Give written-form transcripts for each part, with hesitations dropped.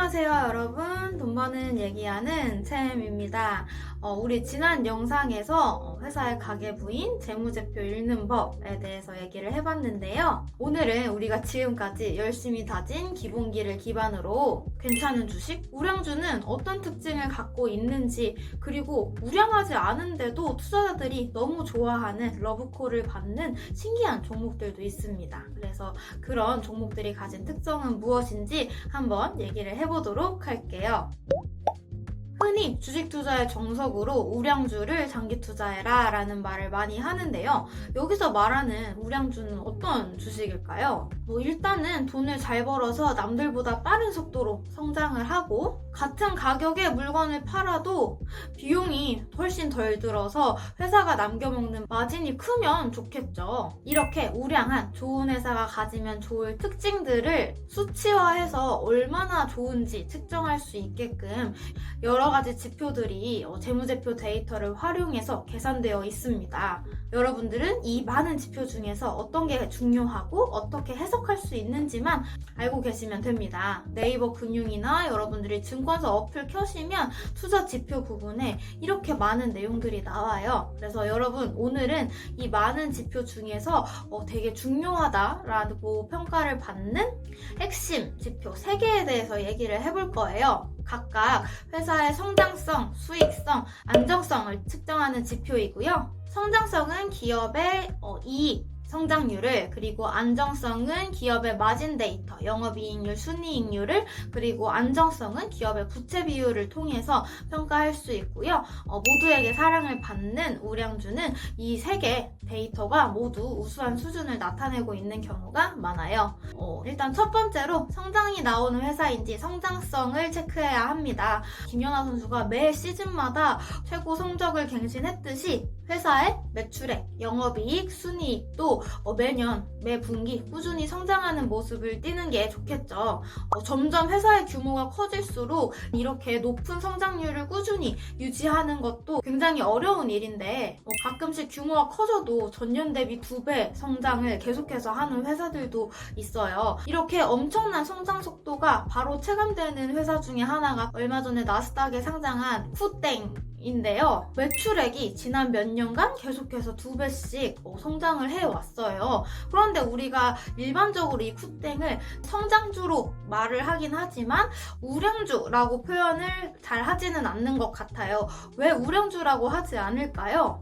안녕하세요 여러분, 돈 버는 얘기하는 채엠입니다. 우리 지난 영상에서 회사의 가계부인 재무제표 읽는 법에 대해서 얘기를 해봤는데요. 오늘은 우리가 지금까지 열심히 다진 기본기를 기반으로 괜찮은 주식, 우량주는 어떤 특징을 갖고 있는지, 그리고 우량하지 않은데도 투자자들이 너무 좋아하는 러브콜을 받는 신기한 종목들도 있습니다. 그래서 그런 종목들이 가진 특성은 무엇인지 한번 얘기를 해보도록 할게요. 흔히 주식 투자의 정석으로 우량주를 장기 투자해라 라는 말을 많이 하는데요. 여기서 말하는 우량주는 어떤 주식일까요? 일단은 돈을 잘 벌어서 남들보다 빠른 속도로 성장을 하고, 같은 가격에 물건을 팔아도 비용이 훨씬 덜 들어서 회사가 남겨먹는 마진이 크면 좋겠죠. 이렇게 우량한 좋은 회사가 가지면 좋을 특징들을 수치화해서 얼마나 좋은지 측정할 수 있게끔 여러 가지 지표들이 재무제표 데이터를 활용해서 계산되어 있습니다. 여러분들은 이 많은 지표 중에서 어떤 게 중요하고 어떻게 해석할 수 있는지만 알고 계시면 됩니다. 네이버 금융이나 여러분들이 증권사 어플 켜시면 투자 지표 부분에 이렇게 많은 내용들이 나와요. 그래서 여러분, 오늘은 이 많은 지표 중에서 되게 중요하다라고 평가를 받는 핵심 지표 3개에 대해서 얘기를 해볼 거예요. 각각 회사의 성장성, 수익성, 안정성을 측정하는 지표이고요. 성장성은 기업의 이익, 성장률을, 그리고 안정성은 기업의 마진 데이터, 영업이익률, 순이익률을, 그리고 안정성은 기업의 부채 비율을 통해서 평가할 수 있고요. 모두에게 사랑을 받는 우량주는 이 3개 데이터가 모두 우수한 수준을 나타내고 있는 경우가 많아요. 일단 첫 번째로 성장이 나오는 회사인지 성장성을 체크해야 합니다. 김연아 선수가 매 시즌마다 최고 성적을 갱신했듯이 회사의 매출액, 영업이익, 순이익도 매년, 매 분기 꾸준히 성장하는 모습을 띠는 게 좋겠죠. 점점 회사의 규모가 커질수록 이렇게 높은 성장률을 꾸준히 유지하는 것도 굉장히 어려운 일인데, 가끔씩 규모가 커져도 전년 대비 2배 성장을 계속해서 하는 회사들도 있어요. 이렇게 엄청난 성장 속도가 바로 체감되는 회사 중에 하나가 얼마 전에 나스닥에 상장한 푸땡인데요. 매출액이 지난 몇 년간 계속해서 2배씩 성장을 해왔어요. 그런데 우리가 일반적으로 이 푸땡을 성장주로 말을 하긴 하지만 우량주라고 표현을 잘 하지는 않는 것 같아요. 왜 우량주라고 하지 않을까요?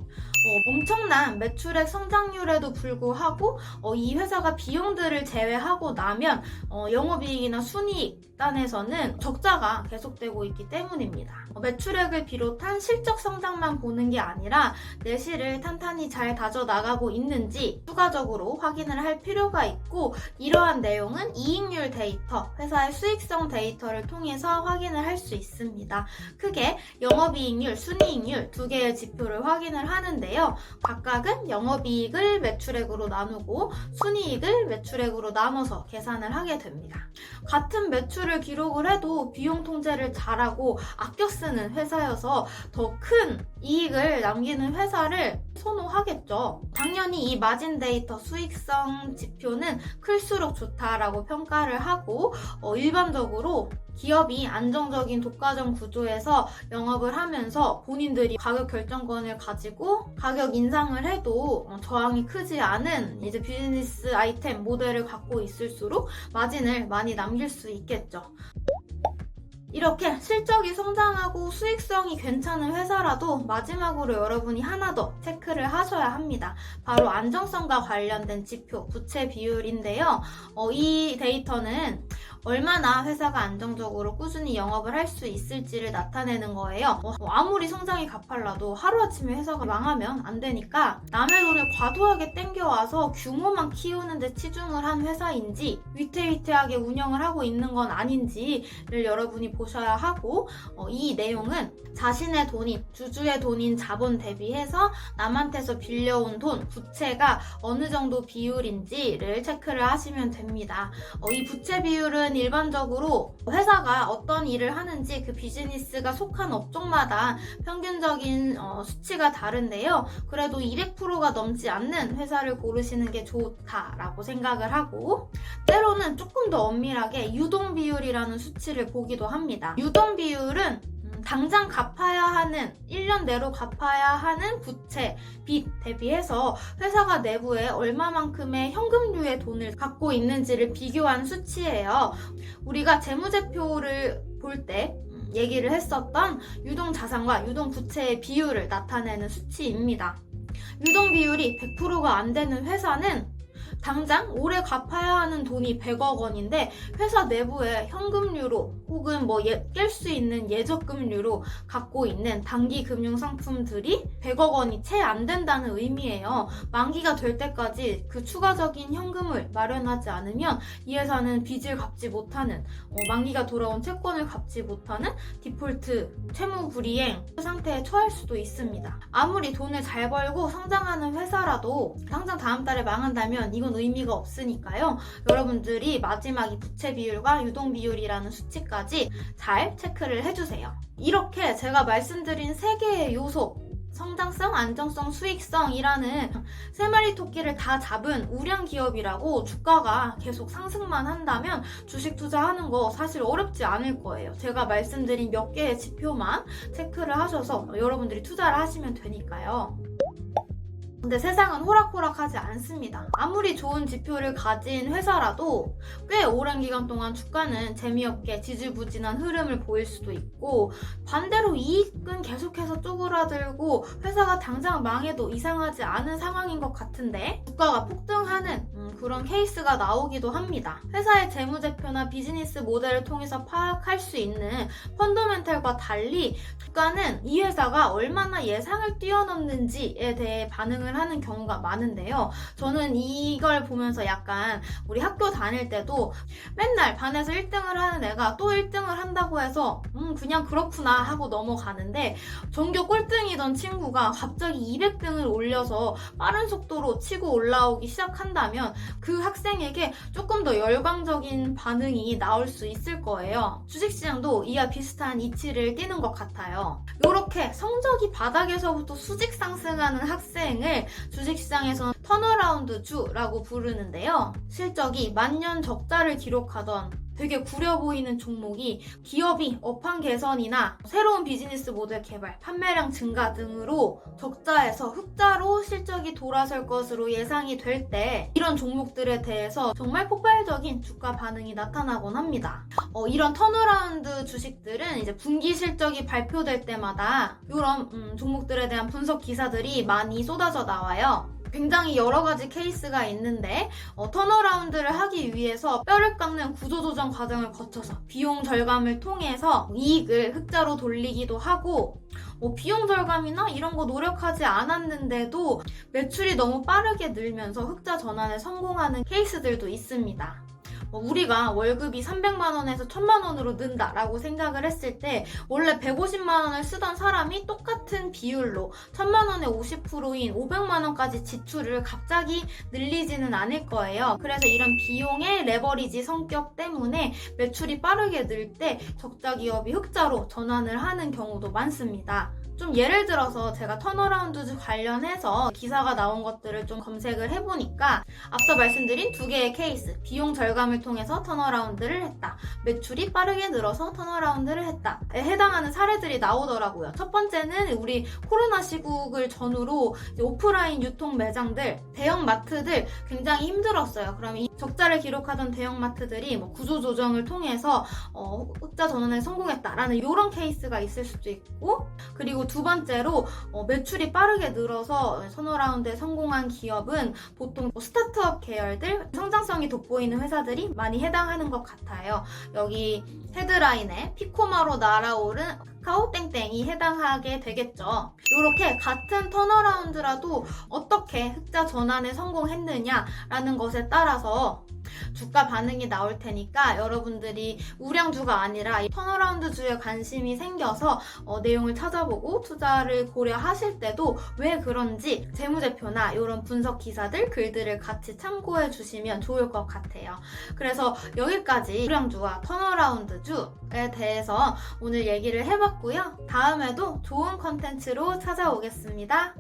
엄청난 매출액 성장률에도 불구하고 이 회사가 비용들을 제외하고 나면 영업이익이나 순이익 단에서는 적자가 계속되고 있기 때문입니다. 매출액을 비롯한 실적 성장만 보는 게 아니라 내실을 탄탄히 잘 다져나가고 있는지 추가적으로 확인을 할 필요가 있고, 이러한 내용은 이익률 데이터, 회사의 수익성 데이터를 통해서 확인을 할 수 있습니다. 크게 영업이익률, 순이익률 2개의 지표를 확인을 하는데요. 각각은 영업이익을 매출액으로 나누고 순이익을 매출액으로 나눠서 계산을 하게 됩니다. 같은 매출을 기록을 해도 비용 통제를 잘하고 아껴 쓰는 회사여서 더 큰 이익을 남기는 회사를 선호하겠죠. 당연히 이 마진 데이터 수익성 지표는 클수록 좋다라고 평가를 하고, 일반적으로 기업이 안정적인 독과점 구조에서 영업을 하면서 본인들이 가격 결정권을 가지고 가격 인상을 해도 저항이 크지 않은 이제 비즈니스 아이템 모델을 갖고 있을수록 마진을 많이 남길 수 있겠죠. 이렇게 실적이 성장하고 수익성이 괜찮은 회사라도 마지막으로 여러분이 하나 더 체크를 하셔야 합니다. 바로 안정성과 관련된 지표, 부채 비율인데요. 이 데이터는 얼마나 회사가 안정적으로 꾸준히 영업을 할 수 있을지를 나타내는 거예요. 아무리 성장이 가팔라도 하루아침에 회사가 망하면 안 되니까 남의 돈을 과도하게 땡겨와서 규모만 키우는 데 치중을 한 회사인지 위태위태하게 운영을 하고 있는 건 아닌지를 여러분이 보셔야 하고 이 내용은 자신의 돈인, 주주의 돈인 자본 대비해서 남한테서 빌려온 돈, 부채가 어느 정도 비율인지를 체크를 하시면 됩니다. 이 부채 비율은 일반적으로 회사가 어떤 일을 하는지 그 비즈니스가 속한 업종마다 평균적인 수치가 다른데요. 그래도 200%가 넘지 않는 회사를 고르시는 게 좋다라고 생각을 하고, 때로는 조금 더 엄밀하게 유동 비율이라는 수치를 보기도 합니다. 유동 비율은 당장 갚아야 하는, 1년 내로 갚아야 하는 부채, 빚 대비해서 회사가 내부에 얼마만큼의 현금류의 돈을 갖고 있는지를 비교한 수치예요. 우리가 재무제표를 볼 때 얘기를 했었던 유동자산과 유동부채의 비율을 나타내는 수치입니다. 유동 비율이 100%가 안 되는 회사는 당장 올해 갚아야 하는 돈이 100억 원인데 회사 내부에 현금류로 혹은 깰 수 있는 예적금류로 갖고 있는 단기 금융 상품들이 100억 원이 채 안 된다는 의미예요. 만기가 될 때까지 그 추가적인 현금을 마련하지 않으면 이 회사는 빚을 갚지 못하는, 만기가 돌아온 채권을 갚지 못하는 디폴트, 채무 불이행 상태에 처할 수도 있습니다. 아무리 돈을 잘 벌고 성장하는 회사라도 당장 다음 달에 망한다면 이건 의미가 없으니까요. 여러분들이 마지막 이 부채 비율과 유동 비율이라는 수치까지 잘 체크를 해주세요. 이렇게 제가 말씀드린 3개의 요소, 성장성, 안정성, 수익성이라는 3마리 토끼를 다 잡은 우량 기업이라고 주가가 계속 상승만 한다면 주식 투자하는 거 사실 어렵지 않을 거예요. 제가 말씀드린 몇 개의 지표만 체크를 하셔서 여러분들이 투자를 하시면 되니까요. 근데 세상은 호락호락하지 않습니다. 아무리 좋은 지표를 가진 회사라도 꽤 오랜 기간 동안 주가는 재미없게 지지부진한 흐름을 보일 수도 있고, 반대로 이익은 계속해서 쪼그라들고 회사가 당장 망해도 이상하지 않은 상황인 것 같은데 주가가 폭등하는 그런 케이스가 나오기도 합니다. 회사의 재무제표나 비즈니스 모델을 통해서 파악할 수 있는 펀더멘탈과 달리 주가는 이 회사가 얼마나 예상을 뛰어넘는지에 대해 반응을 하는 경우가 많은데요. 저는 이걸 보면서 약간 우리 학교 다닐 때도 맨날 반에서 1등을 하는 애가 또 1등을 한다고 해서 그냥 그렇구나 하고 넘어가는데, 전교 꼴등이던 친구가 갑자기 200등을 올려서 빠른 속도로 치고 올라오기 시작한다면 그 학생에게 조금 더 열광적인 반응이 나올 수 있을 거예요. 주식시장도 이와 비슷한 이치를 띠는 것 같아요. 이렇게 성적이 바닥에서부터 수직 상승하는 학생을 주식시장에서는 턴어라운드 주라고 부르는데요. 실적이 만년 적자를 기록하던 되게 구려 보이는 종목이 기업이 업황 개선이나 새로운 비즈니스 모델 개발, 판매량 증가 등으로 적자에서 흑자로 실적이 돌아설 것으로 예상이 될 때 이런 종목들에 대해서 정말 폭발적인 주가 반응이 나타나곤 합니다. 이런 턴어라운드 주식들은 이제 분기 실적이 발표될 때마다 이런 종목들에 대한 분석 기사들이 많이 쏟아져 나와요. 굉장히 여러 가지 케이스가 있는데 턴어라운드를 하기 위해서 뼈를 깎는 구조조정 과정을 거쳐서 비용 절감을 통해서 이익을 흑자로 돌리기도 하고, 비용 절감이나 이런 거 노력하지 않았는데도 매출이 너무 빠르게 늘면서 흑자 전환에 성공하는 케이스들도 있습니다. 우리가 월급이 300만 원에서 1000만 원으로 는다라고 생각을 했을 때 원래 150만 원을 쓰던 사람이 똑같은 비율로 1000만 원의 50%인 500만 원까지 지출을 갑자기 늘리지는 않을 거예요. 그래서 이런 비용의 레버리지 성격 때문에 매출이 빠르게 늘 때 적자 기업이 흑자로 전환을 하는 경우도 많습니다. 좀 예를 들어서 제가 턴어라운드 관련해서 기사가 나온 것들을 좀 검색을 해보니까 앞서 말씀드린 2개의 케이스, 비용 절감을 통해서 턴어라운드를 했다, 매출이 빠르게 늘어서 턴어라운드를 했다에 해당하는 사례들이 나오더라고요. 첫 번째는 우리 코로나 시국을 전후로 오프라인 유통 매장들, 대형 마트들 굉장히 힘들었어요. 그럼 이 적자를 기록하던 대형 마트들이 구조 조정을 통해서 흑자 전환에 성공했다라는 이런 케이스가 있을 수도 있고, 그리고 두 번째로 매출이 빠르게 늘어서 턴어라운드에 성공한 기업은 보통 스타트업 계열들, 성장성이 돋보이는 회사들이 많이 해당하는 것 같아요. 여기 헤드라인에 피코마로 날아오른 카카오땡땡이 해당하게 되겠죠. 이렇게 같은 턴어라운드라도 어떻게 흑자 전환에 성공했느냐라는 것에 따라서 주가 반응이 나올 테니까 여러분들이 우량주가 아니라 이 턴어라운드주에 관심이 생겨서 내용을 찾아보고 투자를 고려하실 때도 왜 그런지 재무제표나 이런 분석 기사들, 글들을 같이 참고해 주시면 좋을 것 같아요. 그래서 여기까지 우량주와 턴어라운드주에 대해서 오늘 얘기를 해봤고요. 다음에도 좋은 컨텐츠로 찾아오겠습니다.